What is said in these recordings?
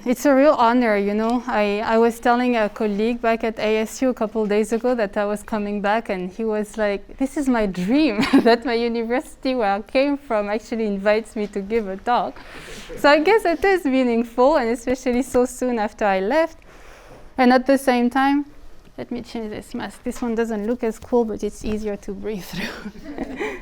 it's a real honor, you know. I was telling a colleague back at ASU a couple of days ago that I was coming back, and he was like, this is my dream, that my university where I came from actually invites me to give a talk. So I guess it is meaningful, and especially so soon after I left. And at the same time, let me change this mask. This one doesn't look as cool, but it's easier to breathe through.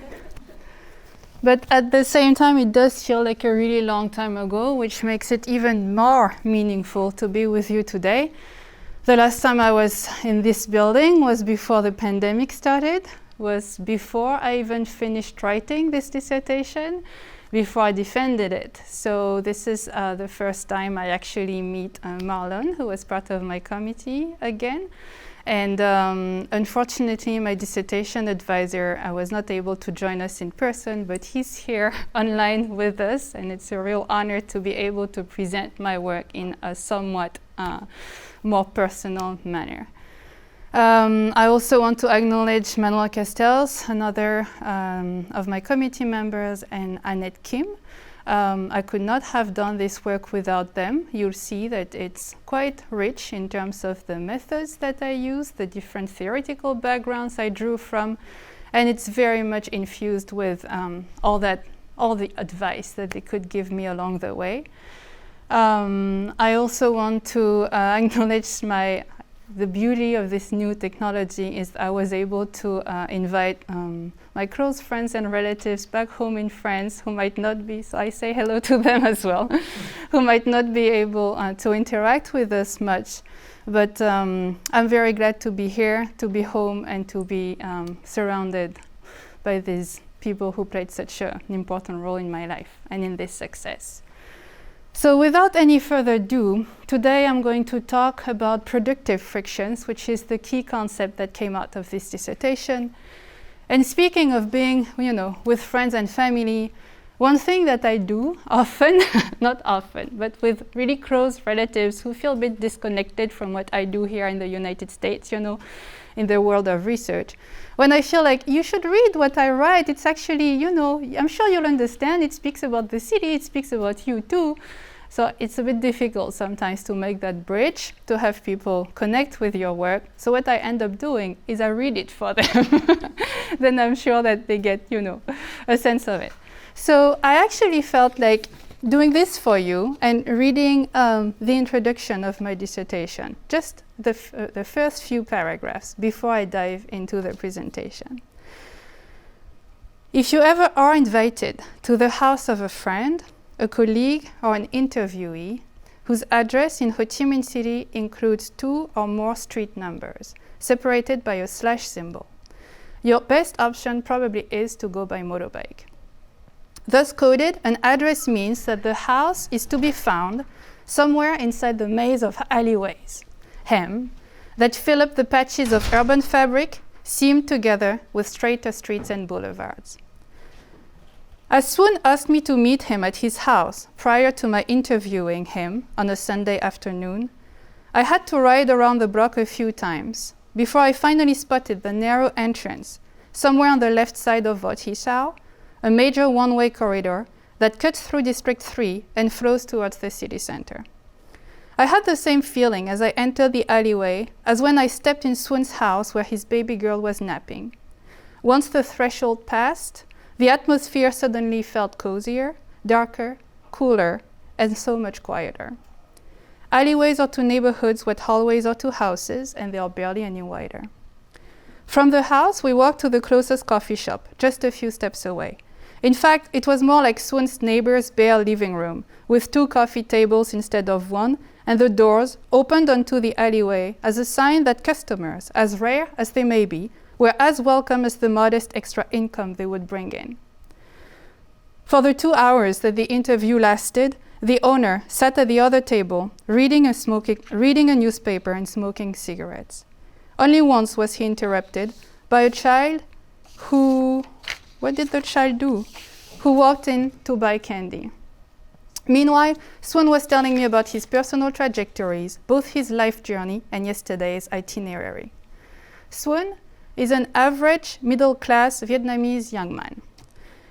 But at the same time, it does feel like a really long time ago, which makes it even more meaningful to be with you today. The last time I was in this building was before the pandemic started, was before I even finished writing this dissertation, before I defended it. So this is the first time I actually meet Marlon, who was part of my committee again. And unfortunately, my dissertation advisor was not able to join us in person, but he's here online with us, and it's a real honor to be able to present my work in a somewhat more personal manner. I also want to acknowledge Manuel Castells, another of my committee members, and Annette Kim. I could not have done this work without them. You'll see that it's quite rich in terms of the methods that I use, the different theoretical backgrounds I drew from, and it's very much infused with all the advice that they could give me along the way. I also want to acknowledge the beauty of this new technology is I was able to invite my close friends and relatives back home in France who might not be, so I say hello to them as well, who might not be able to interact with us much. But I'm very glad to be here, to be home, and to be surrounded by these people who played such an important role in my life and in this success. So without any further ado, today I'm going to talk about productive frictions, which is the key concept that came out of this dissertation. And speaking of being, you know, with friends and family, one thing that I do often, not often, but with really close relatives who feel a bit disconnected from what I do here in the United States, you know, in the world of research. When I feel like you should read what I write, it's actually, you know, I'm sure you'll understand, it speaks about the city, it speaks about you too. So it's a bit difficult sometimes to make that bridge, to have people connect with your work. So what I end up doing is I read it for them. Then I'm sure that they get, you know, a sense of it. So I actually felt like doing this for you and reading the introduction of my dissertation, just the first few paragraphs before I dive into the presentation. If you ever are invited to the house of a friend, a colleague, or an interviewee whose address in Ho Chi Minh City includes 2 or more street numbers, separated by a slash symbol, your best option probably is to go by motorbike. Thus coded, an address means that the house is to be found somewhere inside the maze of alleyways, that fill up the patches of urban fabric seamed together with straighter streets and boulevards. As Swoon asked me to meet him at his house prior to my interviewing him on a Sunday afternoon, I had to ride around the block a few times before I finally spotted the narrow entrance somewhere on the left side of Vot Hi Sao, a major one-way corridor that cuts through District 3 and flows towards the city center. I had the same feeling as I entered the alleyway as when I stepped in Swoon's house where his baby girl was napping. Once the threshold passed, the atmosphere suddenly felt cozier, darker, cooler, and so much quieter. Alleyways are to neighborhoods what hallways are to houses, and they are barely any wider. From the house, we walked to the closest coffee shop, just a few steps away. In fact, it was more like Swoon's neighbor's bare living room, with 2 coffee tables instead of 1, and the doors opened onto the alleyway as a sign that customers, as rare as they may be, were as welcome as the modest extra income they would bring in. For the 2 hours that the interview lasted, the owner sat at the other table, reading a newspaper and smoking cigarettes. Only once was he interrupted by a child who walked in to buy candy. Meanwhile, Swoon was telling me about his personal trajectories, both his life journey and yesterday's itinerary. Swoon is an average middle-class Vietnamese young man.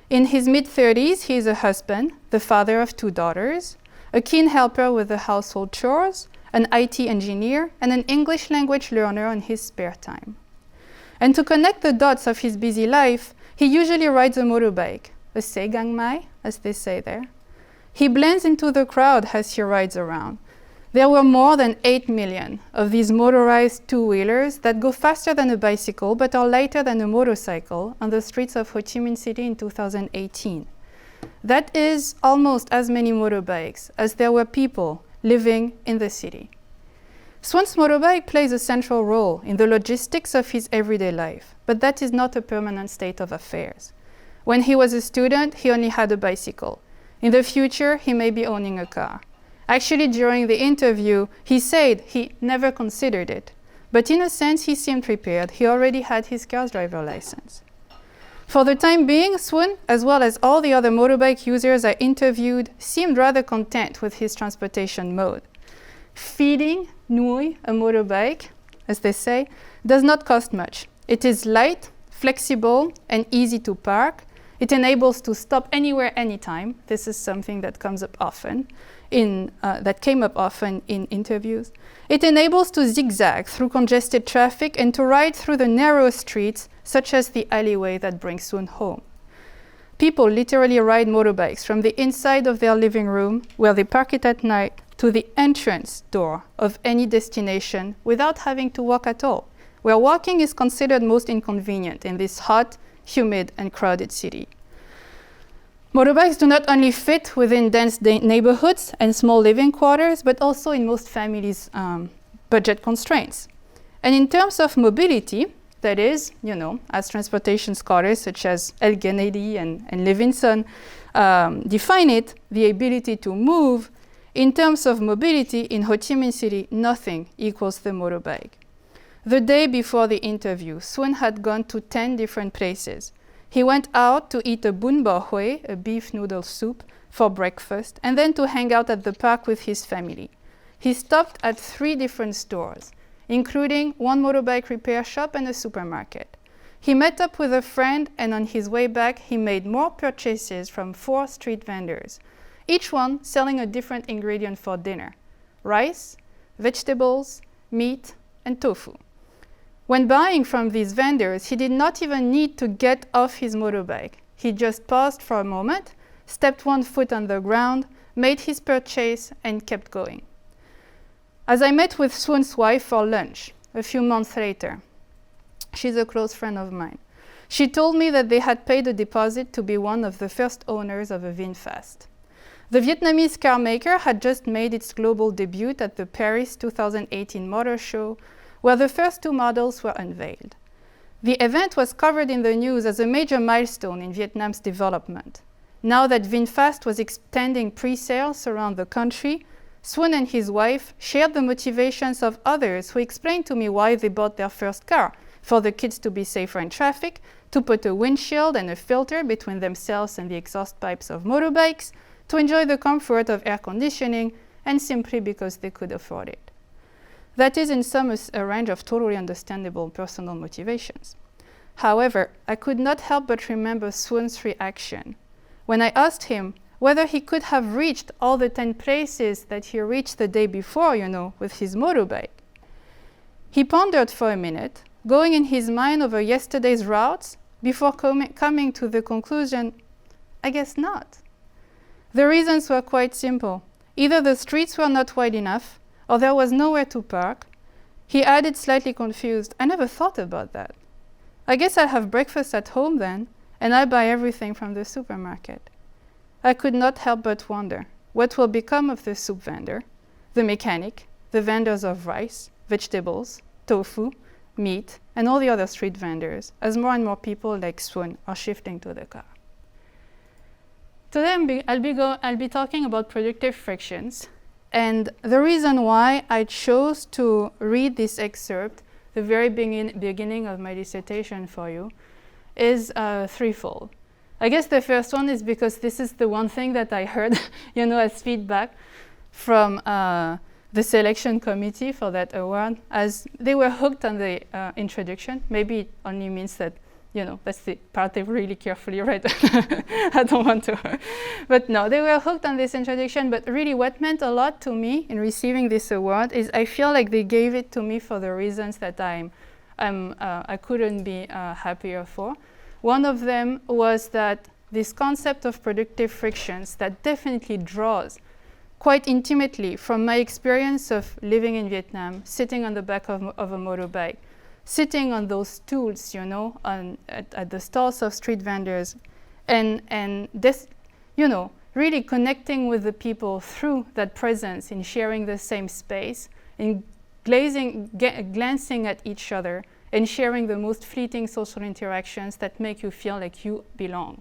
In his mid-30s, he is a husband, the father of 2 daughters, a keen helper with the household chores, an IT engineer, and an English language learner on his spare time. And to connect the dots of his busy life, he usually rides a motorbike, a segang-mai, as they say there. He blends into the crowd as he rides around. There were more than 8 million of these motorized two-wheelers that go faster than a bicycle but are lighter than a motorcycle on the streets of Ho Chi Minh City in 2018. That is almost as many motorbikes as there were people living in the city. Swan's motorbike plays a central role in the logistics of his everyday life, but that is not a permanent state of affairs. When he was a student, he only had a bicycle. In the future, he may be owning a car. Actually, during the interview, he said he never considered it. But in a sense, he seemed prepared. He already had his car's driver license. For the time being, Swan, as well as all the other motorbike users I interviewed, seemed rather content with his transportation mode. Feeding Nui, a motorbike, as they say, does not cost much. It is light, flexible, and easy to park. It enables to stop anywhere, anytime. This is something that comes up often that came up often in interviews. It enables to zigzag through congested traffic and to ride through the narrow streets, such as the alleyway that brings Sun home. People literally ride motorbikes from the inside of their living room, where they park it at night, to the entrance door of any destination without having to walk at all, where walking is considered most inconvenient in this hot, humid, and crowded city. Motorbikes do not only fit within dense neighborhoods and small living quarters, but also in most families' budget constraints. And in terms of mobility, that is, as transportation scholars such as El Gennady and Levinson define it, the ability to move. In terms of mobility in Ho Chi Minh City, nothing equals the motorbike. The day before the interview, Swan had gone to 10 different places. He went out to eat a bun bo hue, a beef noodle soup, for breakfast, and then to hang out at the park with his family. He stopped at 3 different stores, including one motorbike repair shop and a supermarket. He met up with a friend, and on his way back, he made more purchases from 4 street vendors, each one selling a different ingredient for dinner: rice, vegetables, meat, and tofu. When buying from these vendors, he did not even need to get off his motorbike. He just paused for a moment, stepped 1 foot on the ground, made his purchase, and kept going. As I met with Swan's wife for lunch a few months later, she's a close friend of mine, she told me that they had paid a deposit to be one of the first owners of a VinFast. The Vietnamese car maker had just made its global debut at the Paris 2018 Motor Show, where the first 2 models were unveiled. The event was covered in the news as a major milestone in Vietnam's development. Now that VinFast was extending pre-sales around the country, Swan and his wife shared the motivations of others who explained to me why they bought their first car: for the kids to be safer in traffic, to put a windshield and a filter between themselves and the exhaust pipes of motorbikes, to enjoy the comfort of air conditioning, and simply because they could afford it. That is in sum a range of totally understandable personal motivations. However, I could not help but remember Swan's reaction when I asked him whether he could have reached all the 10 places that he reached the day before, with his motorbike. He pondered for a minute, going in his mind over yesterday's routes before coming to the conclusion, I guess not. The reasons were quite simple. Either the streets were not wide enough, or there was nowhere to park. He added, slightly confused, I never thought about that. I guess I'll have breakfast at home then, and I'll buy everything from the supermarket. I could not help but wonder, what will become of the soup vendor, the mechanic, the vendors of rice, vegetables, tofu, meat, and all the other street vendors, as more and more people like Swan are shifting to the car. Today I'll be talking about productive frictions, and the reason why I chose to read this excerpt, the very beginning of my dissertation for you, is threefold. I guess the first one is because this is the one thing that I heard, as feedback from the selection committee for that award, as they were hooked on the introduction. Maybe it only means that that's the part I've really carefully read. I don't want to. But no, they were hooked on this introduction. But really what meant a lot to me in receiving this award is I feel like they gave it to me for the reasons that I couldn't be happier for. One of them was that this concept of productive frictions that definitely draws quite intimately from my experience of living in Vietnam, sitting on the back of a motorbike, sitting on those stools, at the stalls of street vendors, and this, really connecting with the people through that presence in sharing the same space, in glancing at each other, and sharing the most fleeting social interactions that make you feel like you belong.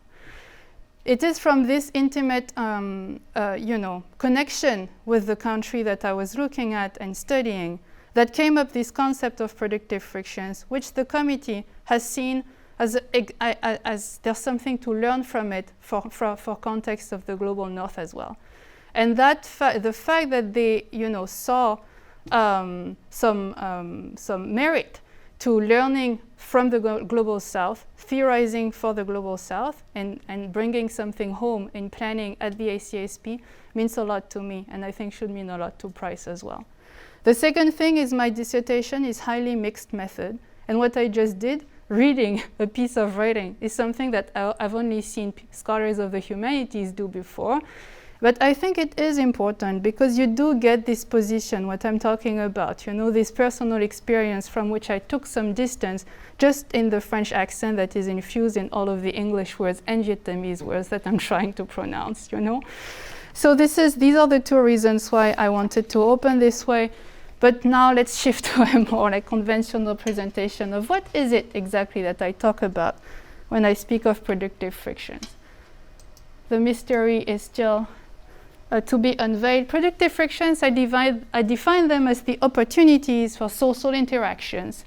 It is from this intimate, connection with the country that I was looking at and studying that came up this concept of productive frictions, which the committee has seen as there's something to learn from it for context of the global north as well. And that the fact that they, saw some merit to learning from the global south, theorizing for the global south, and bringing something home in planning at the ACSP means a lot to me, and I think should mean a lot to Price as well. The second thing is my dissertation is highly mixed method, and what I just did, reading a piece of writing, is something that I've only seen scholars of the humanities do before. But I think it is important because you do get this position, what I'm talking about, this personal experience from which I took some distance just in the French accent that is infused in all of the English words and Vietnamese words that I'm trying to pronounce, So these are the two reasons why I wanted to open this way. But now let's shift to a more conventional presentation of what is it exactly that I talk about when I speak of productive frictions. The mystery is still to be unveiled. Productive frictions, I define them as the opportunities for social interactions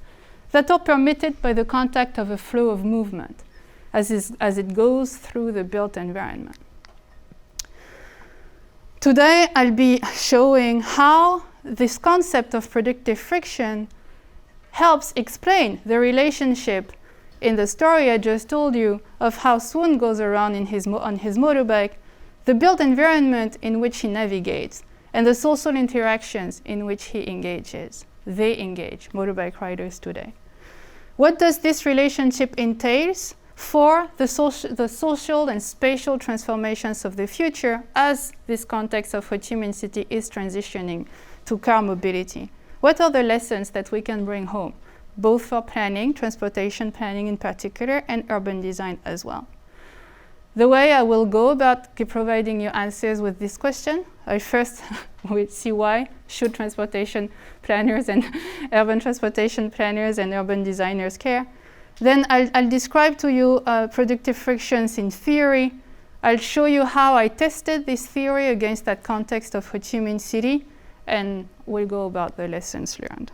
that are permitted by the contact of a flow of movement as it goes through the built environment. Today, I'll be showing how this concept of productive friction helps explain the relationship in the story I just told you of how Swoon goes around on his motorbike, the built environment in which he navigates, and the social interactions in which he engages. They engage, motorbike riders today. What does this relationship entails for the social and spatial transformations of the future as this context of Ho Chi Minh City is transitioning to car mobility? What are the lessons that we can bring home, both for planning, transportation planning in particular, and urban design as well? The way I will go about providing you answers with this question, I first will see why should transportation planners and urban transportation planners and urban designers care. Then I'll describe to you productive frictions in theory. I'll show you how I tested this theory against that context of Ho Chi Minh City, and we'll go about the lessons learned.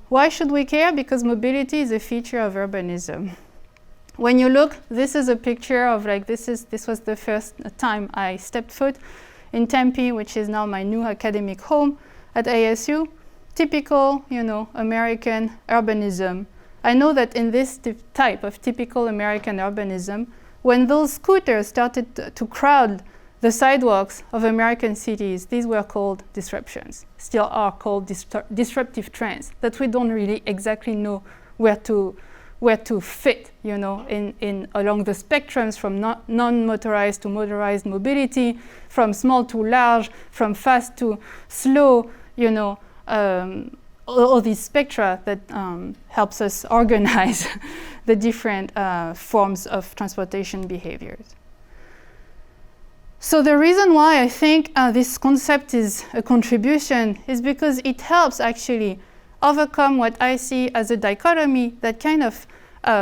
Why should we care? Because mobility is a feature of urbanism. When you look, this is a picture of this was the first time I stepped foot in Tempe, which is now my new academic home at ASU. Typical, American urbanism. I know that in this type of typical American urbanism, when those scooters started to crowd the sidewalks of American cities, these were called disruptions, still are called disruptive trends that we don't really exactly know where to fit, in along the spectrums from non-motorized to motorized mobility, from small to large, from fast to slow, all these spectra that helps us organize the different forms of transportation behaviors. So the reason why I think this concept is a contribution is because it helps actually overcome what I see as a dichotomy that kind of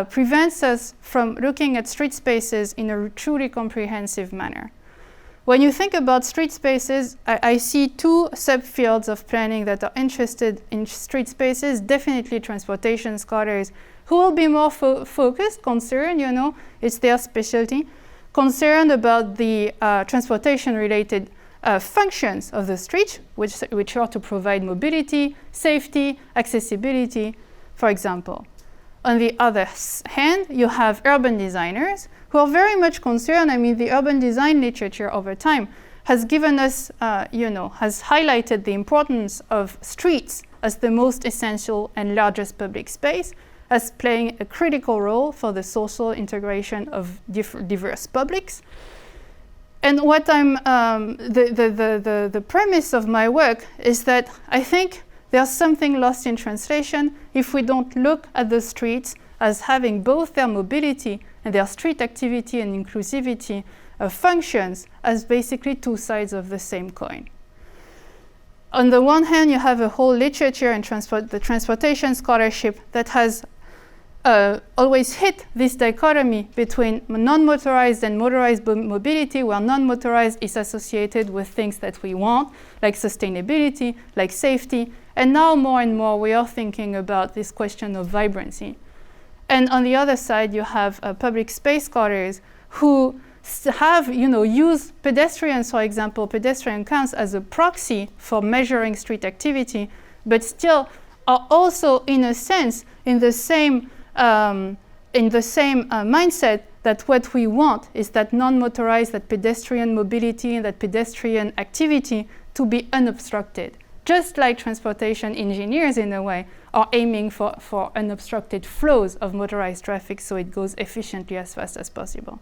prevents us from looking at street spaces in a truly comprehensive manner. When you think about street spaces, I see two subfields of planning that are interested in street spaces, definitely transportation scholars who will be more focused, concerned, it's their specialty, concerned about the transportation-related functions of the street, which are to provide mobility, safety, accessibility, for example. on the other hand, you have urban designers who are very much concerned. I mean, the urban design literature over time has given us, has highlighted the importance of streets as the most essential and largest public space, as playing a critical role for the social integration of diverse publics. And what the premise of my work is that I think there's something lost in translation if we don't look at the streets as having both their mobility and their street activity and inclusivity functions as basically two sides of the same coin. On the one hand, you have a whole literature and the transportation scholarship that has always hit this dichotomy between non-motorized and motorized mobility, where non-motorized is associated with things that we want, like sustainability, like safety, and now more and more we are thinking about this question of vibrancy. And on the other side, you have public space scholars who have, used pedestrians, for example, pedestrian counts as a proxy for measuring street activity, but still are also, in a sense, in the same mindset that what we want is that non-motorized, that pedestrian mobility, that pedestrian activity to be unobstructed. Just like transportation engineers, in a way, are aiming for unobstructed flows of motorized traffic so it goes efficiently as fast as possible.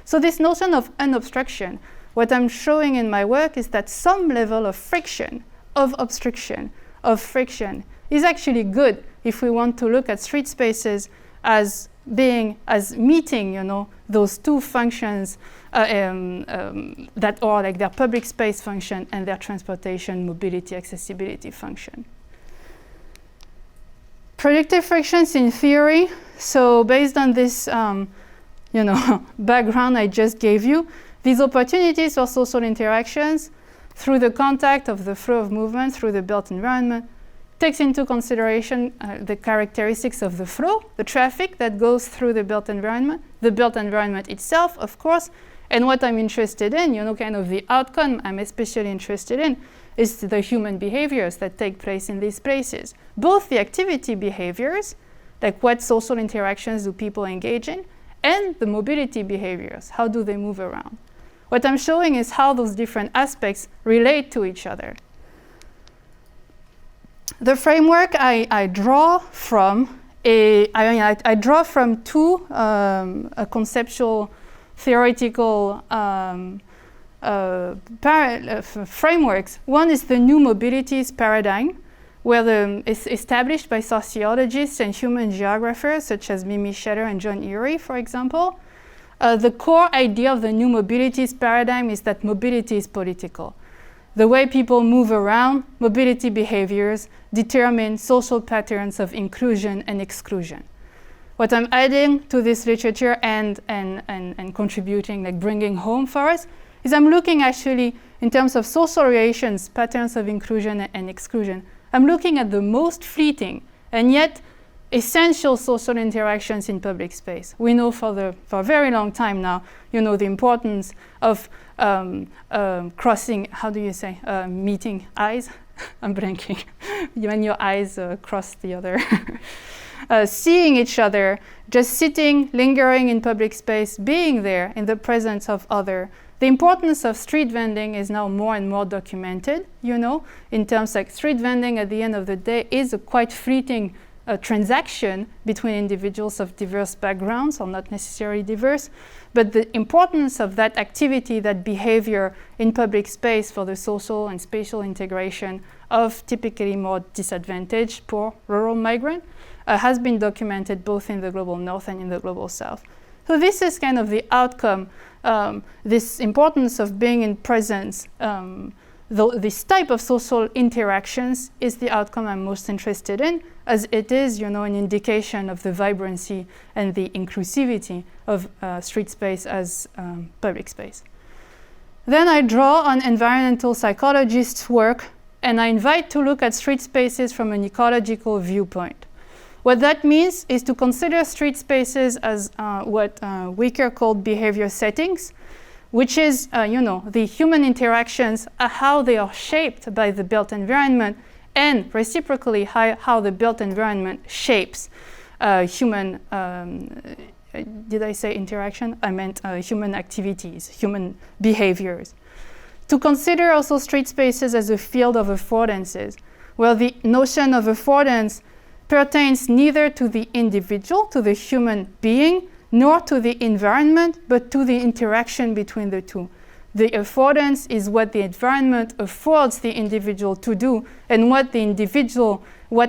So this notion of unobstruction, what I'm showing in my work is that some level of friction, of obstruction, of friction is actually good if we want to look at street spaces as meeting, those two functions that are like their public space function and their transportation, mobility, accessibility function. Predictive frictions in theory. So based on this, background I just gave you, these opportunities for social interactions through the contact of the flow of movement through the built environment takes into consideration the characteristics of the flow, the traffic that goes through the built environment itself, of course, and what I'm interested in, kind of the outcome I'm especially interested in is the human behaviors that take place in these places. Both the activity behaviors, like what social interactions do people engage in, and the mobility behaviors, how do they move around. What I'm showing is how those different aspects relate to each other. The framework I draw from I draw from two conceptual theoretical frameworks. One is the new mobilities paradigm, where it's established by sociologists and human geographers such as Mimi Schetter and John Urey, for example. The core idea of the new mobilities paradigm is that mobility is political. The way people move around, mobility behaviors, determine social patterns of inclusion and exclusion. What I'm adding to this literature and contributing, like bringing home for us, is I'm looking actually in terms of social relations, patterns of inclusion and exclusion. I'm looking at the most fleeting and yet essential social interactions in public space. We know for a very long time now, the importance of crossing, how do you say, meeting eyes? I'm blanking. When your eyes cross the other. Seeing each other, just sitting, lingering in public space, being there in the presence of other. The importance of street vending is now more and more documented, in terms like street vending at the end of the day is a quite fleeting transaction between individuals of diverse backgrounds, or not necessarily diverse, but the importance of that activity, that behavior in public space for the social and spatial integration of typically more disadvantaged, poor, rural migrant has been documented both in the global north and in the global south. So this is kind of the outcome, this importance of being in presence. This type of social interactions is the outcome I'm most interested in, as it is, an indication of the vibrancy and the inclusivity of street space as public space. Then I draw on environmental psychologists' work, and I invite to look at street spaces from an ecological viewpoint. What that means is to consider street spaces as what Wicker called behavior settings, which is, the human interactions, how they are shaped by the built environment, and reciprocally how the built environment shapes human, did I say interaction? I meant human activities, human behaviors. To consider also street spaces as a field of affordances, where the notion of affordance pertains neither to the individual, to the human being, nor to the environment, but to the interaction between the two. The affordance is what the environment affords the individual to do, and what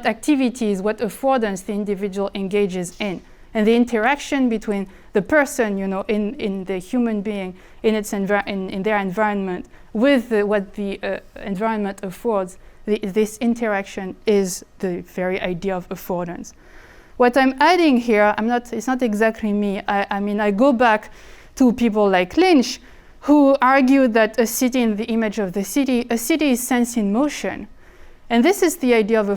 activities, what affordance the individual engages in. And the interaction between the person, in the human being, in their environment, with what the environment affords, this interaction is the very idea of affordance. What I'm adding here, it's not exactly me. I go back to people like Lynch, who argued that a city in the image of the city, a city is sense in motion. And this is the idea of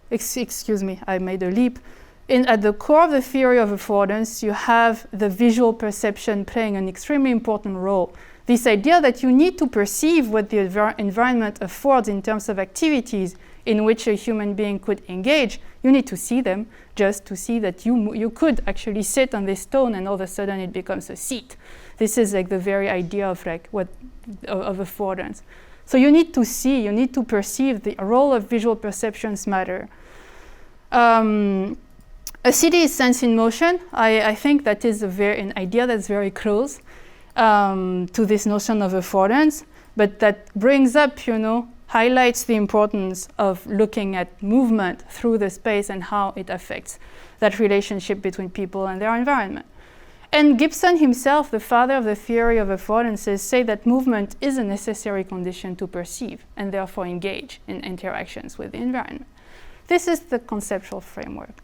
excuse me, I made a leap. At the core of the theory of affordance, you have the visual perception playing an extremely important role. This idea that you need to perceive what the environment affords in terms of activities in which a human being could engage. You need to see them just to see that you could actually sit on this stone and all of a sudden it becomes a seat. This is like the very idea of of affordance. So you need to see, you need to perceive. The role of visual perceptions matter. A city is sense in motion. I think that is an idea that's very close to this notion of affordance, but that brings up, highlights the importance of looking at movement through the space and how it affects that relationship between people and their environment. And Gibson himself, the father of the theory of affordances, say that movement is a necessary condition to perceive and therefore engage in interactions with the environment. This is the conceptual framework.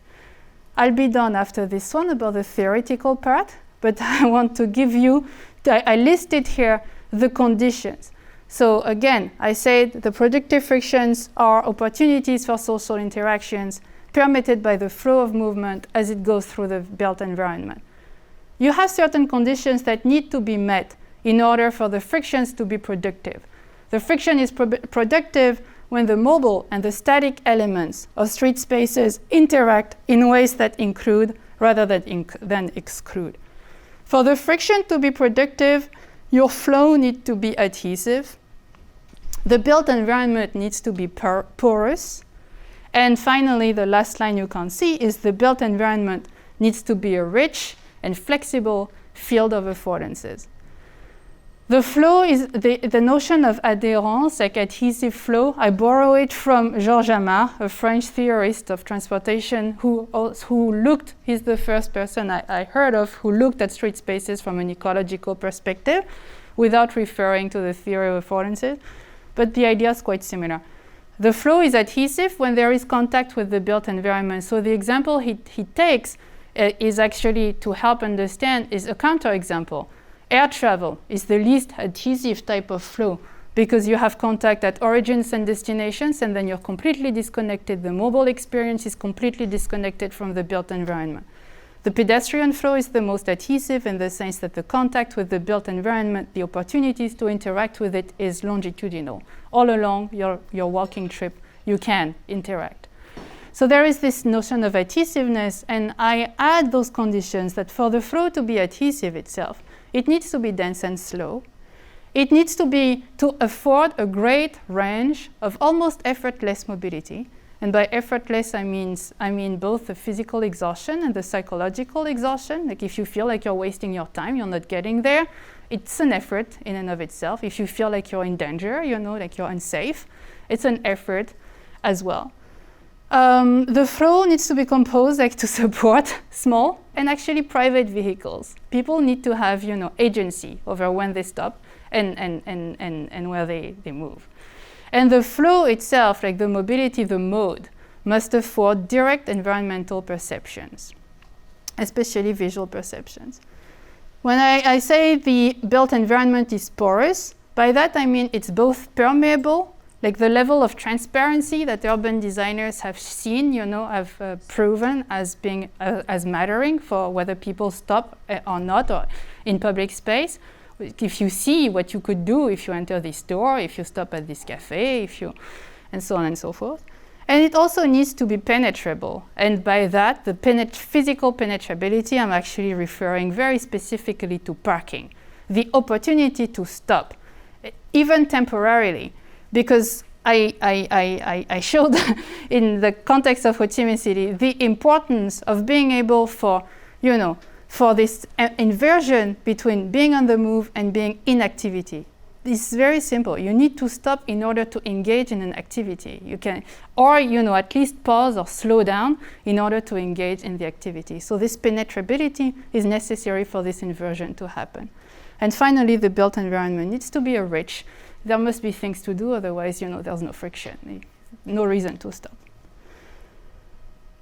I'll be done after this one about the theoretical part, but I want to give you, I listed here the conditions. So again, I said the productive frictions are opportunities for social interactions permitted by the flow of movement as it goes through the built environment. You have certain conditions that need to be met in order for the frictions to be productive. The friction is productive when the mobile and the static elements of street spaces interact in ways that include rather than exclude. For the friction to be productive, your flow needs to be adhesive. The built environment needs to be porous. And finally, the last line you can see is the built environment needs to be a rich and flexible field of affordances. The flow is the notion of adherence, like adhesive flow. I borrow it from Georges Ammar, a French theorist of transportation he's the first person I heard of who looked at street spaces from an ecological perspective without referring to the theory of affordances. But the idea is quite similar. The flow is adhesive when there is contact with the built environment. So the example he takes is actually, to help understand, is a counterexample. Air travel is the least adhesive type of flow because you have contact at origins and destinations and then you're completely disconnected. The mobile experience is completely disconnected from the built environment. The pedestrian flow is the most adhesive in the sense that the contact with the built environment, the opportunities to interact with it is longitudinal. All along your walking trip, you can interact. So there is this notion of adhesiveness, and I add those conditions that for the flow to be adhesive itself, it needs to be dense and slow. It needs to afford a great range of almost effortless mobility. And by effortless, I mean both the physical exhaustion and the psychological exhaustion. Like if you feel like you're wasting your time, you're not getting there, it's an effort in and of itself. If you feel like you're in danger, like you're unsafe, it's an effort as well. The flow needs to be composed to support small and actually private vehicles. People need to have, agency over when they stop and where they move. And the flow itself, like the mobility, the mode, must afford direct environmental perceptions, especially visual perceptions. When I say the built environment is porous, by that I mean it's both permeable, like the level of transparency that urban designers have seen, have proven as being as mattering for whether people stop or not, or in public space. If you see what you could do if you enter this store, if you stop at this cafe, and so on and so forth. And it also needs to be penetrable. And by that, the physical penetrability, I'm actually referring very specifically to parking. The opportunity to stop, even temporarily, because I showed in the context of Ho Chi Minh City the importance of being able for this inversion between being on the move and being in activity. It's very simple. You need to stop in order to engage in an activity. You can, or at least pause or slow down in order to engage in the activity. So this penetrability is necessary for this inversion to happen. And finally, the built environment needs to be rich. There must be things to do, otherwise, there's no friction, no reason to stop.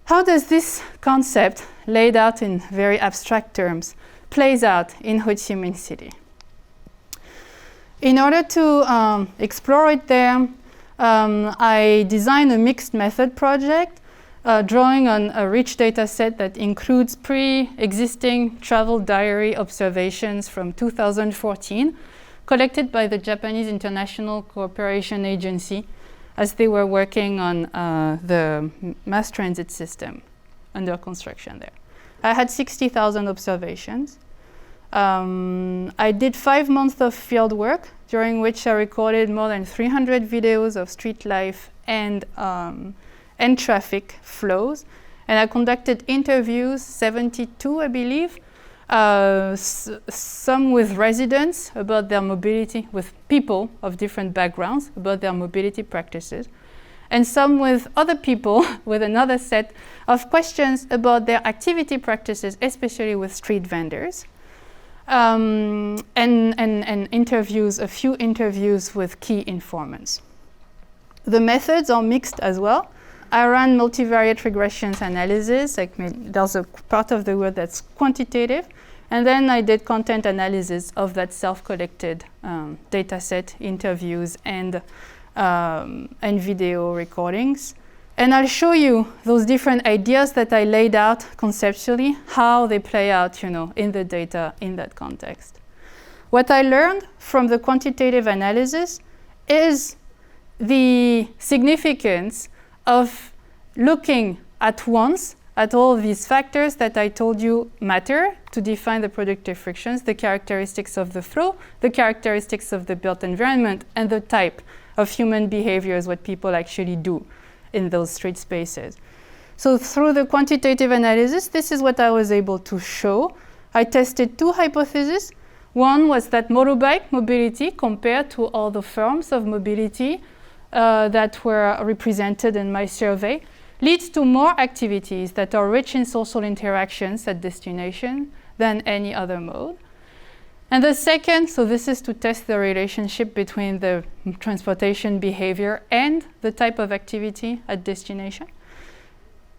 How does this concept, laid out in very abstract terms, plays out in Ho Chi Minh City? In order to explore it there, I designed a mixed method project, drawing on a rich data set that includes pre-existing travel diary observations from 2014, collected by the Japanese International Cooperation Agency as they were working on the mass transit system under construction there. I had 60,000 observations. I did 5 months of field work, during which I recorded more than 300 videos of street life and traffic flows. And I conducted interviews, 72, I believe, some with residents about their mobility, with people of different backgrounds about their mobility practices, and some with other people with another set of questions about their activity practices, especially with street vendors. And interviews, a few interviews with key informants. The methods are mixed as well. I ran multivariate regressions analysis, there's a part of the work that's quantitative, and then I did content analysis of that self-collected data set, interviews, and video recordings. And I'll show you those different ideas that I laid out conceptually, how they play out, in the data in that context. What I learned from the quantitative analysis is the significance of looking at once at all these factors that I told you matter to define the productive frictions, the characteristics of the flow, the characteristics of the built environment, and the type of human behaviors, what people actually do in those street spaces. So through the quantitative analysis, this is what I was able to show. I tested 2 hypotheses. One was that motorbike mobility, compared to all the forms of mobility that were represented in my survey, leads to more activities that are rich in social interactions at destination than any other mode. And the second, so this is to test the relationship between the transportation behavior and the type of activity at destination.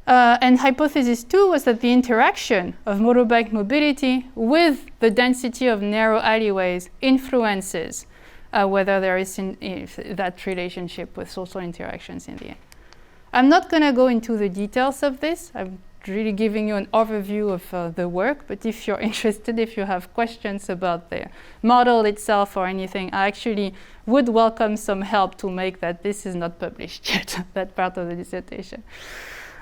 And hypothesis 2 was that the interaction of motorbike mobility with the density of narrow alleyways influences whether there is that relationship with social interactions in the end. I'm not going to go into the details of this. I'm really giving you an overview of the work, but if you're interested, if you have questions about the model itself or anything, I actually would welcome some help to make that. This is not published yet, that part of the dissertation.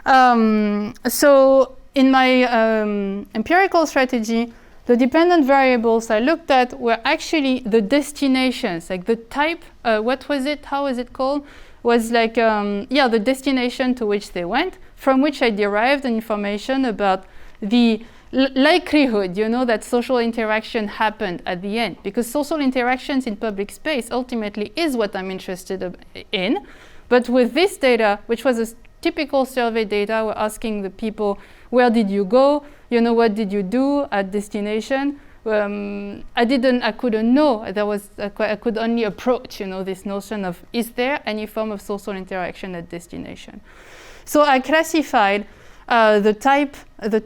So in my empirical strategy, the dependent variables I looked at were actually the destinations, like the type, what was it, how was it called? Was like, the destination to which they went, from which I derived information about the likelihood, that social interaction happened at the end. Because social interactions in public space ultimately is what I'm interested in. But with this data, which was a typical survey data, we're asking the people, where did you go? What did you do at destination? I couldn't know. I could only approach, this notion of, is there any form of social interaction at destination? So I classified the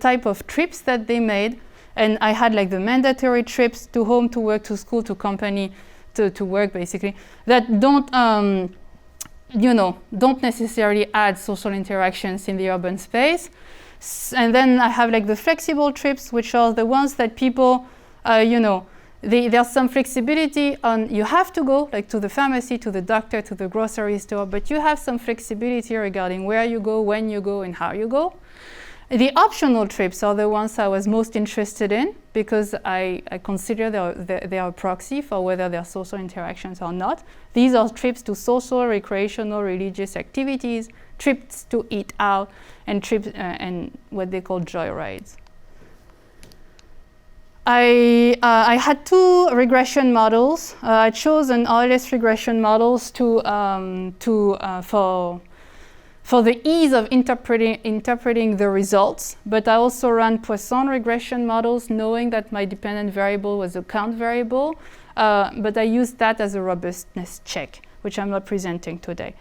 type of trips that they made, and I had like the mandatory trips to home, to work, to school, to company, to work basically, that don't necessarily add social interactions in the urban space. And then I have like the flexible trips, which are the ones that people, there's some flexibility on, you have to go like to the pharmacy, to the doctor, to the grocery store, but you have some flexibility regarding where you go, when you go, and how you go. The optional trips are the ones I was most interested in because I consider they are a proxy for whether there are social interactions or not. These are trips to social, recreational, religious activities, trips to eat out, and trips and what they call joyrides. I had two regression models. I chose an RLS regression models for the ease of interpreting the results, but I also ran Poisson regression models knowing that my dependent variable was a count variable, but I used that as a robustness check, which I'm not presenting today.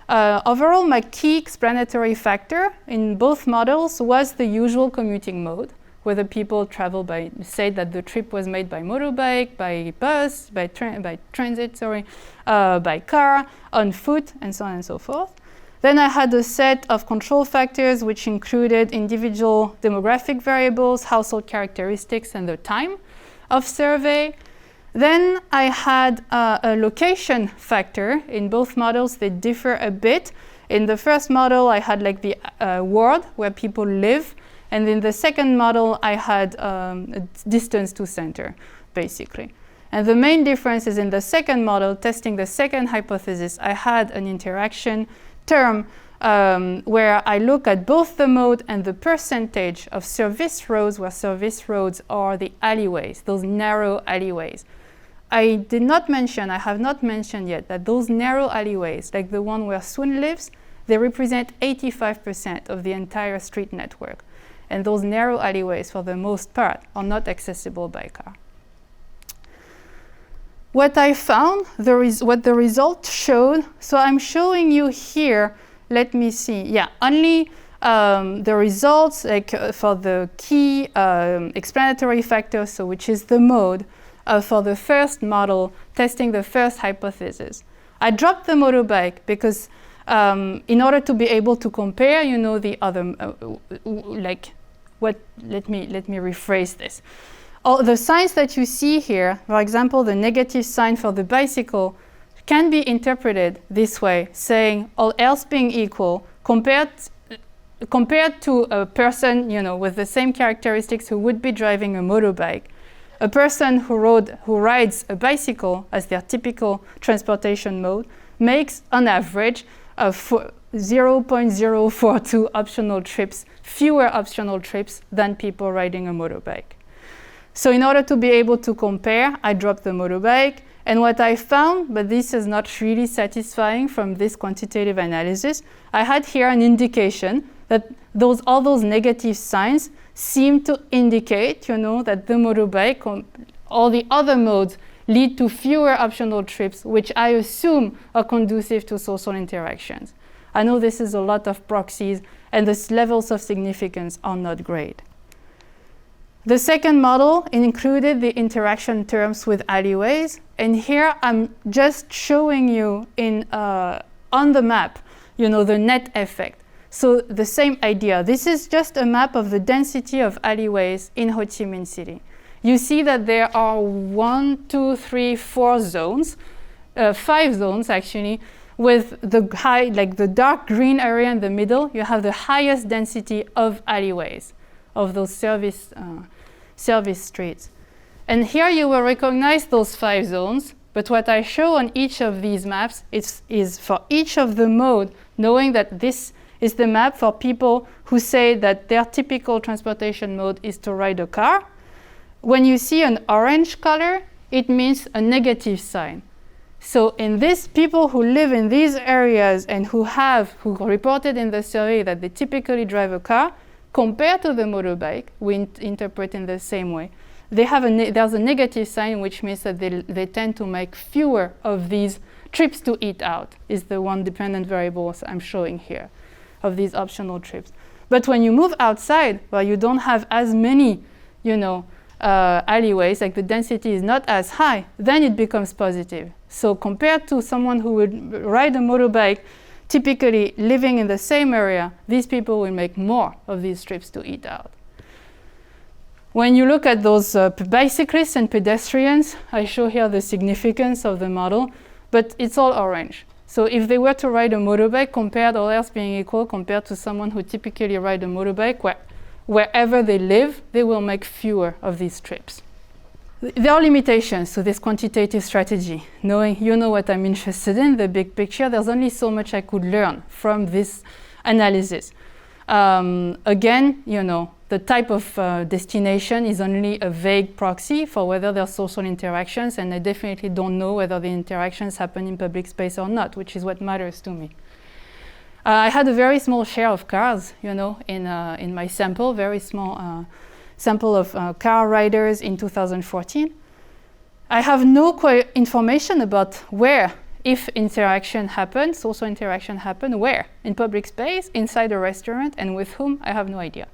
Overall, my key explanatory factor in both models was the usual commuting mode, whether people travel by, say that the trip was made by motorbike, by bus, by transit, by car, on foot, and so on and so forth. Then I had a set of control factors which included individual demographic variables, household characteristics, and the time of survey. Then I had a location factor. In both models, they differ a bit. In the first model, I had like the world where people live. And in the second model, I had a distance to center, basically. And the main difference is in the second model, testing the second hypothesis, I had an interaction term where I look at both the mode and the percentage of service roads, where service roads are the alleyways, those narrow alleyways. I have not mentioned yet that those narrow alleyways, like the one where Sun lives, they represent 85% of the entire street network. And those narrow alleyways, for the most part, are not accessible by car. What I found, what the result showed, so I'm showing you here, let me see, yeah, only the results like for the key explanatory factor, so which is the mode, for the first model, testing the first hypothesis. I dropped the motorbike because in order to be able to compare, you know, the other, let me rephrase this. All the signs that you see here, for example, the negative sign for the bicycle, can be interpreted this way, saying all else being equal, compared to a person, you know, with the same characteristics who would be driving a motorbike, a person who rides a bicycle as their typical transportation mode makes, on average, 0.042 optional trips, fewer optional trips than people riding a motorbike. So in order to be able to compare, I dropped the motorbike. And what I found, but this is not really satisfying from this quantitative analysis, I had here an indication that all those negative signs seem to indicate, you know, that the motorbike, all the other modes, lead to fewer optional trips, which I assume are conducive to social interactions. I know this is a lot of proxies, and the levels of significance are not great. The second model included the interaction terms with alleyways, and here I'm just showing you on the map, you know, the net effect. So the same idea. This is just a map of the density of alleyways in Ho Chi Minh City. You see that there are 1, 2, 3, 4 zones, 5 zones actually, with the high, like the dark green area in the middle. You have the highest density of alleyways, of those service streets. And here you will recognize those 5 zones, but what I show on each of these maps is for each of the mode, knowing that this is the map for people who say that their typical transportation mode is to ride a car. When you see an orange color, it means a negative sign. So in this, people who live in these areas and who reported in the survey that they typically drive a car, compared to the motorbike, we interpret in the same way. There's a negative sign, which means that they tend to make fewer of these trips to eat out, is the one dependent variable I'm showing here, of these optional trips. But when you move outside, well, you don't have as many, you know, alleyways, like the density is not as high, then it becomes positive. So compared to someone who would ride a motorbike, typically living in the same area, these people will make more of these trips to eat out. When you look at those bicyclists and pedestrians, I show here the significance of the model, but it's all orange. So if they were to ride a motorbike, compared, all else being equal, compared to someone who typically ride a motorbike, wherever they live, they will make fewer of these trips. There are limitations to this quantitative strategy. Knowing you know what I'm interested in, the big picture, there's only so much I could learn from this analysis. Again, you know, the type of destination is only a vague proxy for whether there are social interactions, and I definitely don't know whether the interactions happen in public space or not, which is what matters to me. I had a very small share of cars, you know, in my sample, very small sample of car riders in 2014. I have no information about where, if interaction happens, social interaction happen, where? In public space, inside a restaurant, and with whom? I have no idea.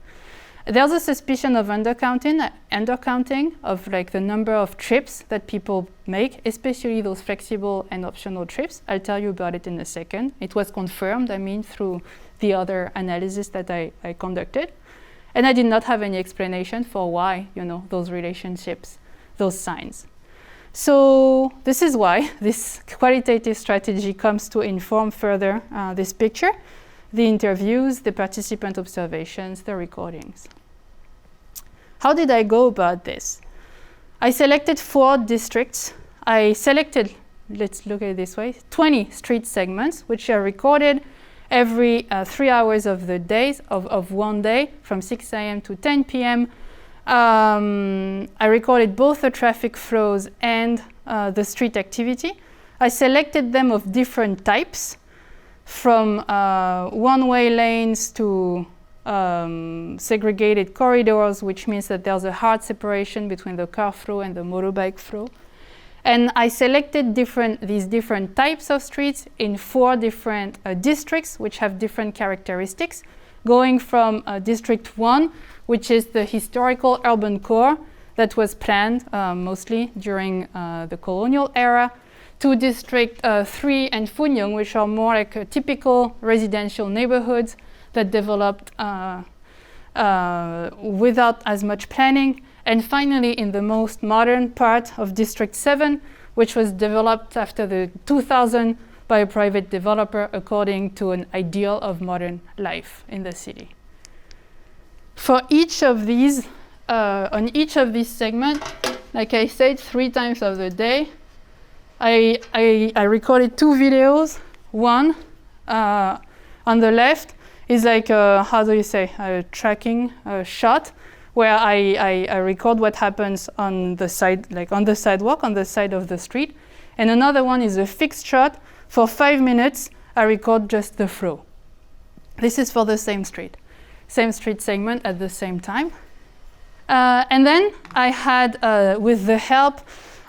There's a suspicion of undercounting of like the number of trips that people make, especially those flexible and optional trips. I'll tell you about it in a second. It was confirmed, I mean, through the other analysis that I conducted. And I did not have any explanation for why, you know, those relationships, those signs. So this is why this qualitative strategy comes to inform further this picture. The interviews, the participant observations, the recordings. How did I go about this? I selected 4 districts. I selected, let's look at it this way, 20 street segments, which are recorded every 3 hours of the days of one day, from 6 a.m. to 10 p.m. I recorded both the traffic flows and the street activity. I selected them of different types, from one-way lanes to segregated corridors, which means that there's a hard separation between the car flow and the motorbike flow. And I selected these different types of streets in 4 different districts, which have different characteristics, going from District 1, which is the historical urban core that was planned mostly during the colonial era, to District 3 and Funyang, which are more like a typical residential neighborhoods that developed without as much planning. And finally, in the most modern part of District 7, which was developed after the 2000 by a private developer according to an ideal of modern life in the city. For each of these, on each of these segments, like I said, 3 times of the day, I recorded 2 videos. One on the left is like how do you say, a tracking shot, where I record what happens on the side, like on the sidewalk, on the side of the street. And another one is a fixed shot. For 5 minutes, I record just the flow. This is for the same street segment at the same time. And then I had, with the help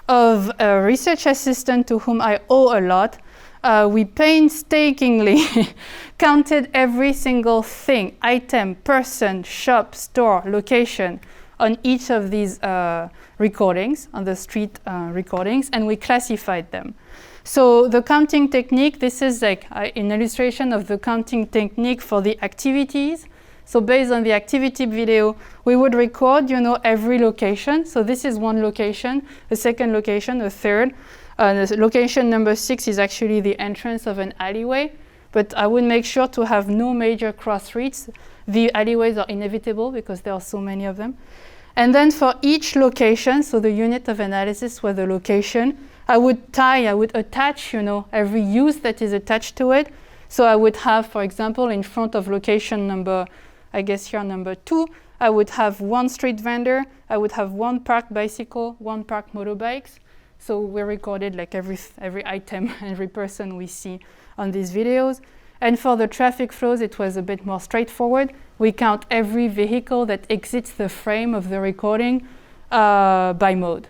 of a research assistant to whom I owe a lot, we painstakingly counted every single thing, item, person, shop, store, location on each of these recordings, on the street recordings, and we classified them. So the counting technique, this is like an illustration of the counting technique for the activities. So based on the activity video, we would record, you know, every location. So this is one location, a second location, a third. The location number 6 is actually the entrance of an alleyway, but I would make sure to have no major cross streets. The alleyways are inevitable because there are so many of them. And then for each location, so the unit of analysis was the location, I would attach, you know, every use that is attached to it. So I would have, for example, in front of location number, I guess here number 2, I would have 1 street vendor, I would have 1 parked bicycle, 1 parked motorbikes. So we recorded like every item, every person we see on these videos. And for the traffic flows, it was a bit more straightforward. We count every vehicle that exits the frame of the recording by mode.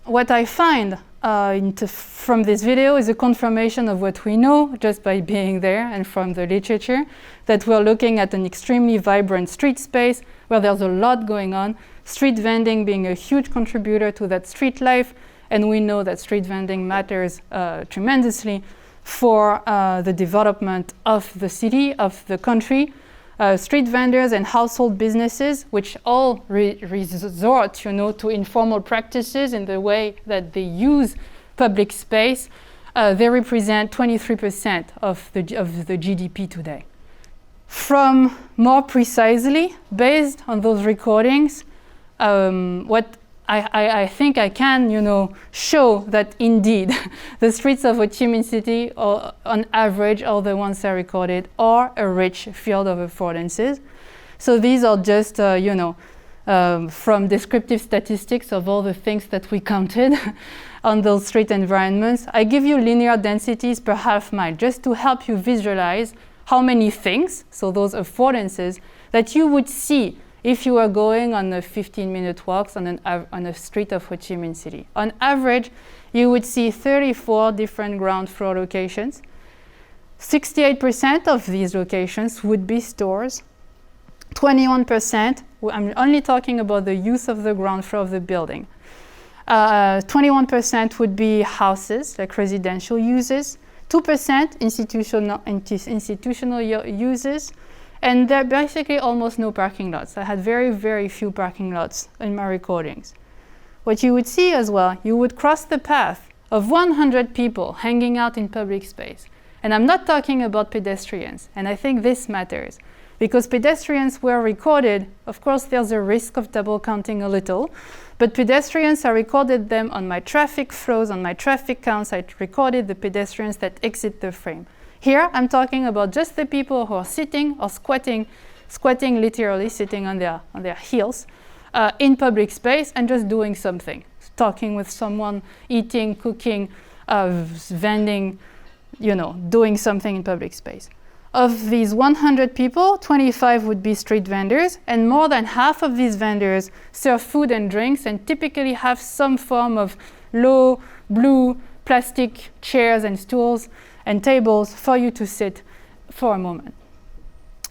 What I find from this video is a confirmation of what we know just by being there and from the literature, that we're looking at an extremely vibrant street space where there's a lot going on, street vending being a huge contributor to that street life. And we know that street vending matters tremendously for the development of the city, of the country. street vendors and household businesses, which all resort, to informal practices in the way that they use public space. They represent 23% of the GDP today. From more precisely, based on those recordings, what I think I can, show that indeed the streets of Ho Chi Minh City, on average, all the ones I recorded, are a rich field of affordances. So these are just, from descriptive statistics of all the things that we counted on those street environments. I give you linear densities per half mile, just to help you visualize how many things, so those affordances, that you would see if you were going on a 15-minute walks on a street of Ho Chi Minh City. On average, you would see 34 different ground floor locations. 68% of these locations would be stores. 21%, I'm only talking about the use of the ground floor of the building. 21% would be houses, like residential uses. 2% institutional uses. And there are basically almost no parking lots. I had very, very few parking lots in my recordings. What you would see as well, you would cross the path of 100 people hanging out in public space. And I'm not talking about pedestrians. And I think this matters. Because pedestrians were recorded, of course, there's a risk of double counting a little. But pedestrians, I recorded them on my traffic flows, on my traffic counts. I recorded the pedestrians that exit the frame. Here, I'm talking about just the people who are sitting or squatting literally, sitting on their heels in public space and just doing something, talking with someone, eating, cooking, vending, doing something in public space. Of these 100 people, 25 would be street vendors, and more than half of these vendors serve food and drinks and typically have some form of low, blue, plastic chairs and stools and tables for you to sit for a moment.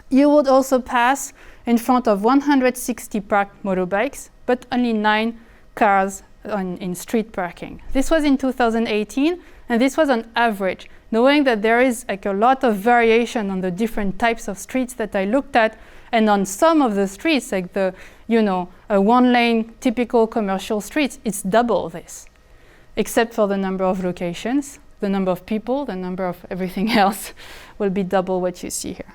You would also pass in front of 160 parked motorbikes, but only 9 cars in street parking. This was in 2018, and this was on average, knowing that there is like a lot of variation on the different types of streets that I looked at, and on some of the streets, like the, a one-lane typical commercial streets, it's double this, except for the number of locations. The number of people, the number of everything else will be double what you see here.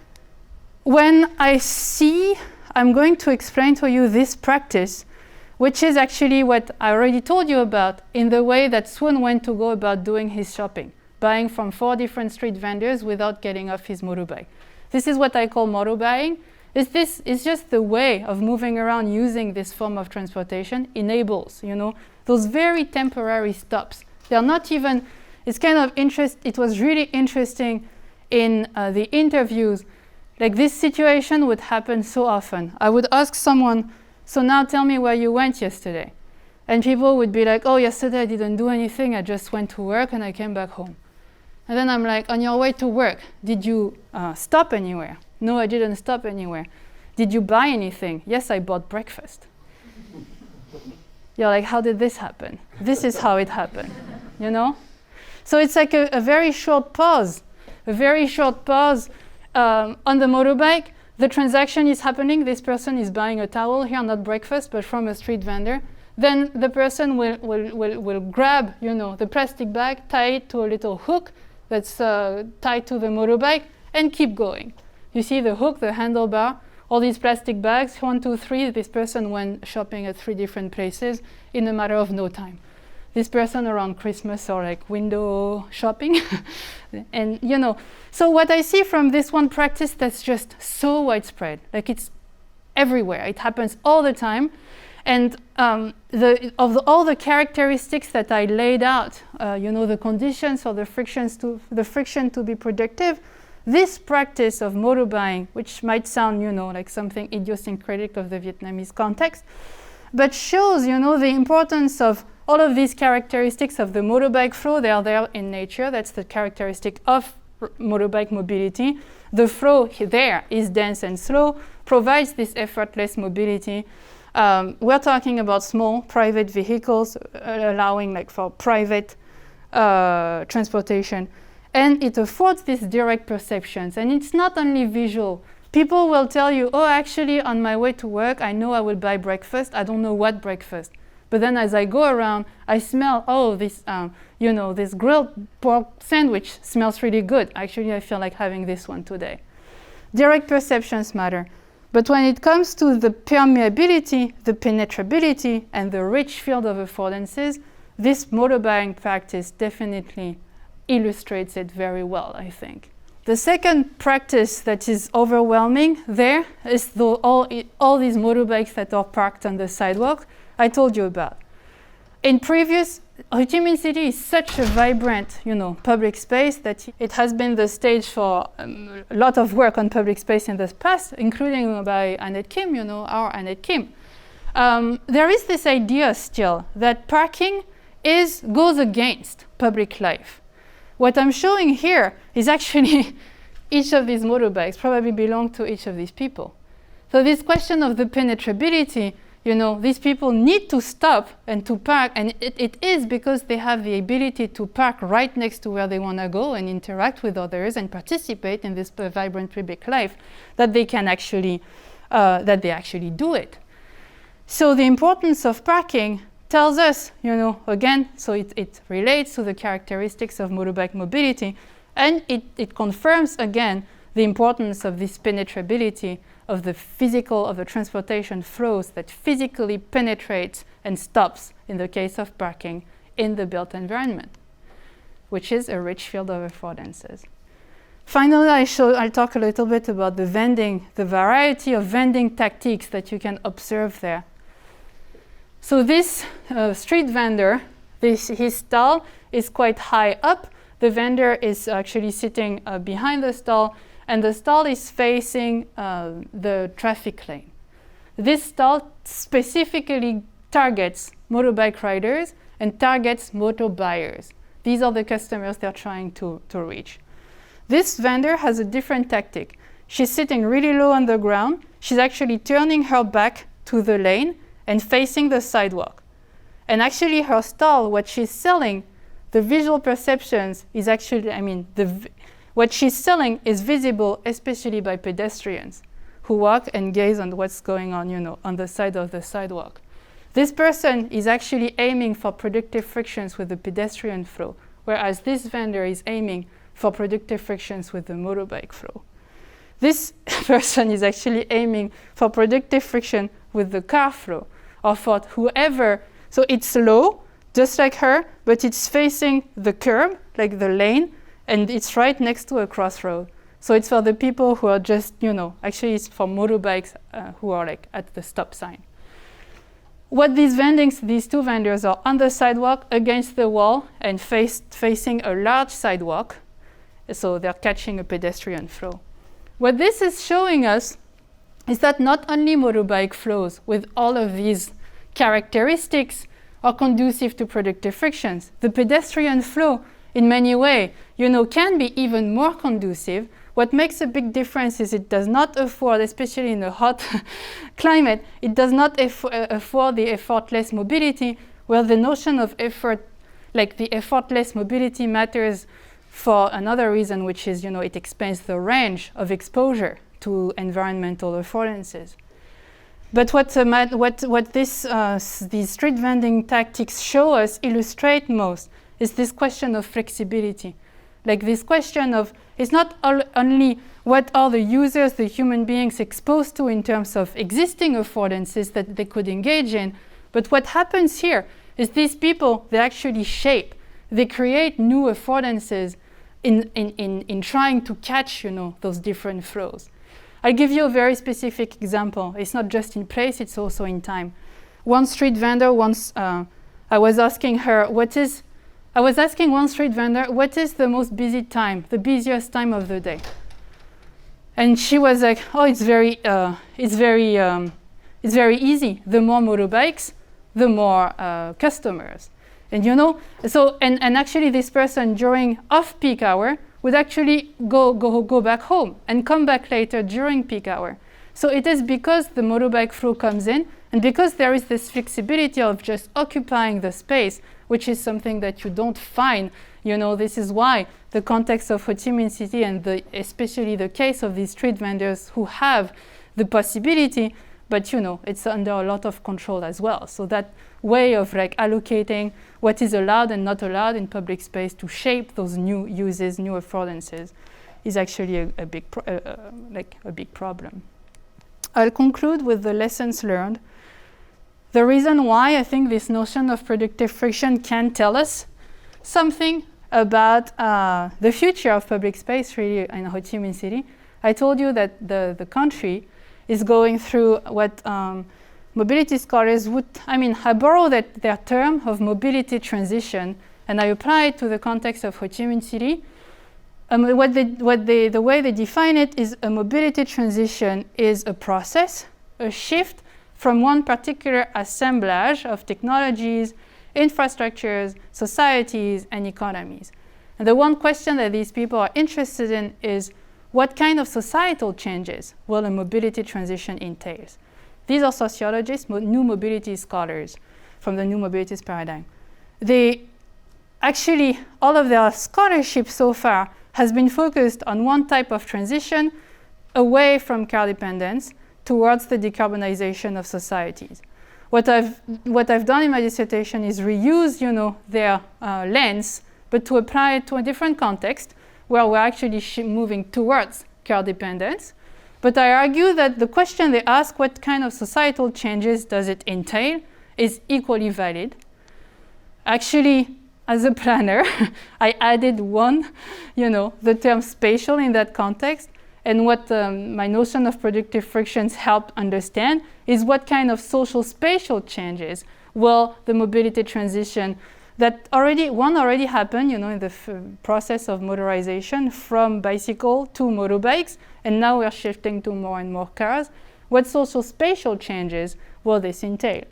When I'm going to explain to you this practice, which is actually what I already told you about in the way that Swan went to go about doing his shopping, buying from 4 different street vendors without getting off his motorbike. This is what I call motor buying. It's just the way of moving around using this form of transportation enables, those very temporary stops. They're not even, it's kind of it was really interesting in the interviews. Like this situation would happen so often. I would ask someone, so now tell me where you went yesterday. And people would be like, oh, yesterday I didn't do anything. I just went to work and I came back home. And then I'm like, on your way to work, did you stop anywhere? No, I didn't stop anywhere. Did you buy anything? Yes, I bought breakfast. You're like, how did this happen? This is how it happened, So it's like a very short pause, on the motorbike. The transaction is happening. This person is buying a towel here, not breakfast, but from a street vendor. Then the person will grab, the plastic bag, tie it to a little hook that's tied to the motorbike, and keep going. You see the hook, the handlebar, all these plastic bags, 1, 2, 3. This person went shopping at 3 different places in a matter of no time. This person around Christmas or like window shopping. And so what I see from this one practice that's just so widespread, like it's everywhere, it happens all the time. And all the characteristics that I laid out, the conditions or the friction to be productive, this practice of motor buying, which might sound, like something idiosyncratic of the Vietnamese context, but shows, the importance of all of these characteristics of the motorbike flow. They are there in nature. That's the characteristic of motorbike mobility. The flow there is dense and slow, provides this effortless mobility. We're talking about small private vehicles, allowing for private transportation. And it affords these direct perceptions. And it's not only visual People will tell you, oh, actually, on my way to work, I know I will buy breakfast. I don't know what breakfast. But then as I go around, I smell, oh, this, this grilled pork sandwich smells really good. Actually, I feel like having this one today. Direct perceptions matter. But when it comes to the permeability, the penetrability, and the rich field of affordances, this motorbike practice definitely illustrates it very well, I think. The second practice that is overwhelming there is all these motorbikes that are parked on the sidewalk I told you about. In previous, Ho Chi Minh City is such a vibrant, public space that it has been the stage for a lot of work on public space in the past, including by Annette Kim, our Annette Kim. There is this idea still that parking goes against public life. What I'm showing here is actually each of these motorbikes probably belong to each of these people. So this question of the penetrability, these people need to stop and to park, and it is because they have the ability to park right next to where they want to go and interact with others and participate in this vibrant public life that they can actually, do it. So the importance of parking tells us, again, so it relates to the characteristics of motorbike mobility, and it confirms again the importance of this penetrability of the transportation flows that physically penetrates and stops, in the case of parking, in the built environment, which is a rich field of affordances. Finally, I'll talk a little bit about the vending, the variety of vending tactics that you can observe there. So this street vendor, his stall is quite high up. The vendor is actually sitting behind the stall, and the stall is facing the traffic lane. This stall specifically targets motorbike riders and targets motor buyers. These are the customers they're trying to reach. This vendor has a different tactic. She's sitting really low on the ground. She's actually turning her back to the lane and facing the sidewalk. And actually her stall, what she's selling, the visual perceptions is actually, what she's selling is visible, especially by pedestrians who walk and gaze on what's going on, on the side of the sidewalk. This person is actually aiming for productive frictions with the pedestrian flow, whereas this vendor is aiming for productive frictions with the motorbike flow. This person is actually aiming for productive friction with the car flow, or for whoever. So it's low, just like her, but it's facing the curb, like the lane, and it's right next to a crossroad. So it's for the people who are just, actually it's for motorbikes who are like at the stop sign. What these two vendors are on the sidewalk against the wall and facing a large sidewalk. So they're catching a pedestrian flow. What this is showing us is that not only motorbike flows with all of these characteristics are conducive to productive frictions. The pedestrian flow, in many ways, can be even more conducive. What makes a big difference is it does not afford, especially in a hot climate, it does not afford the effortless mobility, where the notion of effort, like the effortless mobility, matters for another reason, which is, it expands the range of exposure to environmental affordances. But what these street vending tactics show us, illustrate most, is this question of flexibility. Like this question of, it's not only what are the users, the human beings exposed to in terms of existing affordances that they could engage in, but what happens here is these people, they actually shape, they create new affordances in trying to catch, those different flows. I'll give you a very specific example. It's not just in place, it's also in time. One street vendor once, I was asking one street vendor, what is the most busy time, the busiest time of the day? And she was like, oh, it's very easy. The more motorbikes, the more customers. And and actually this person during off-peak hour would actually go back home and come back later during peak hour. So it is because the motorbike flow comes in, and because there is this flexibility of just occupying the space which is something that you don't find. This is why the context of Ho Chi Minh City and especially the case of these street vendors who have the possibility, but it's under a lot of control as well. So that way of allocating what is allowed and not allowed in public space to shape those new uses, new affordances, is actually a big problem. I'll conclude with the lessons learned. The reason why I think this notion of productive friction can tell us something about the future of public space really in Ho Chi Minh City. I told you that the country is going through what mobility scholars would, I borrow their term of mobility transition and I apply it to the context of Ho Chi Minh City. The way they define it is a mobility transition is a process, a shift from one particular assemblage of technologies, infrastructures, societies, and economies. And the one question that these people are interested in is what kind of societal changes will a mobility transition entail? These are sociologists, new mobility scholars from the new mobilities paradigm. Actually, all of their scholarship so far has been focused on one type of transition away from car dependence towards the decarbonization of societies. What I've done in my dissertation is reuse, their lens, but to apply it to a different context where we're actually moving towards car dependence. But I argue that the question they ask, what kind of societal changes does it entail, is equally valid. Actually, as a planner, I added the term spatial in that context. And what my notion of productive frictions helped understand is what kind of social spatial changes will the mobility transition that already happened, in the process of motorization from bicycle to motorbikes, and now we're shifting to more and more cars. What social spatial changes will this entail?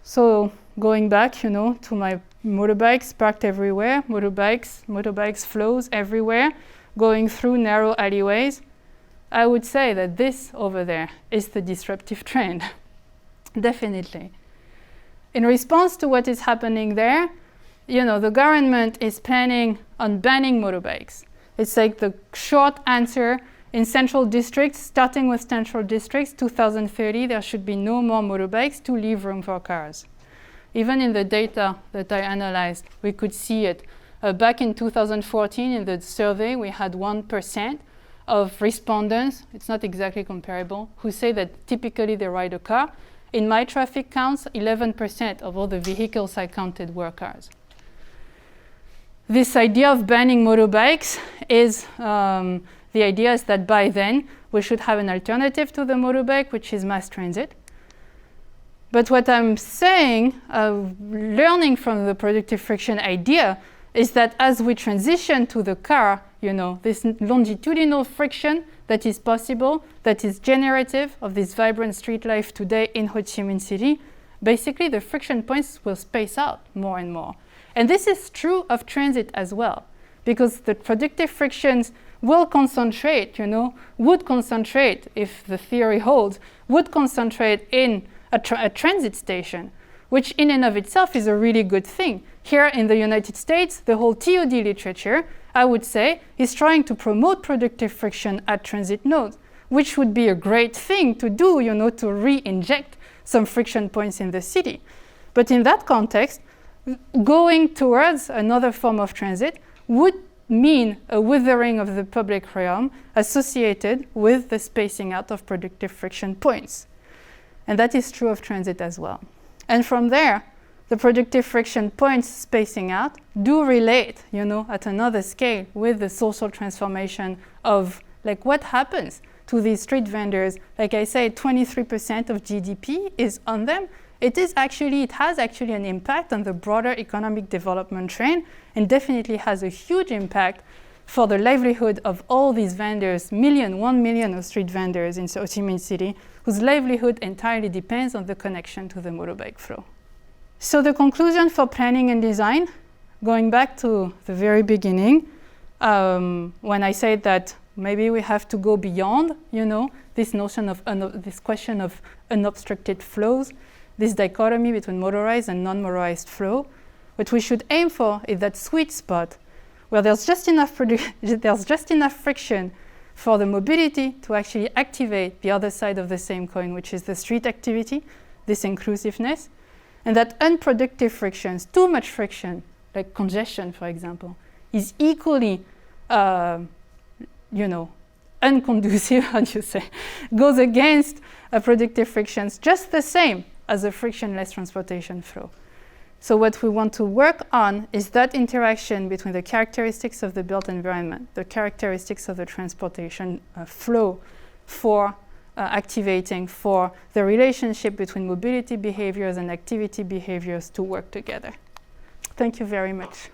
So going back, to my motorbikes parked everywhere, motorbikes flows everywhere, going through narrow alleyways, I would say that this over there is the disruptive trend, definitely. In response to what is happening there, the government is planning on banning motorbikes. It's like the short answer in central districts, starting with central districts, 2030, there should be no more motorbikes to leave room for cars. Even in the data that I analyzed, we could see it. Back in 2014, in the survey, we had 1% of respondents, it's not exactly comparable, who say that typically they ride a car. In my traffic counts, 11% of all the vehicles I counted were cars. This idea of banning motorbikes is, the idea is that by then, we should have an alternative to the motorbike, which is mass transit. But what I'm saying, learning from the productive friction idea, is that as we transition to the car, this longitudinal friction that is possible, that is generative of this vibrant street life today in Ho Chi Minh City, basically the friction points will space out more and more. And this is true of transit as well, because the productive frictions will concentrate, would concentrate, if the theory holds, would concentrate in a transit station, which in and of itself is a really good thing. Here in the United States, the whole TOD literature, I would say, is trying to promote productive friction at transit nodes, which would be a great thing to do, to re-inject some friction points in the city. But in that context, going towards another form of transit would mean a withering of the public realm associated with the spacing out of productive friction points. And that is true of transit as well. And from there, the productive friction points spacing out do relate, at another scale with the social transformation of what happens to these street vendors. Like I said, 23% of GDP is on them. It has actually an impact on the broader economic development trend, and definitely has a huge impact for the livelihood of all these vendors, 1 million of street vendors in Ho Chi Minh City, whose livelihood entirely depends on the connection to the motorbike flow. So the conclusion for planning and design, going back to the very beginning, when I said that maybe we have to go beyond, this notion of this question of unobstructed flows, this dichotomy between motorized and non-motorized flow. What we should aim for is that sweet spot where there's just enough friction for the mobility to actually activate the other side of the same coin, which is the street activity, this inclusiveness, and that unproductive frictions, too much friction, like congestion, for example, is equally, unconducive, how do you say, goes against productive frictions just the same as a frictionless transportation flow. So what we want to work on is that interaction between the characteristics of the built environment, the characteristics of the transportation flow for activating, for the relationship between mobility behaviors and activity behaviors to work together. Thank you very much.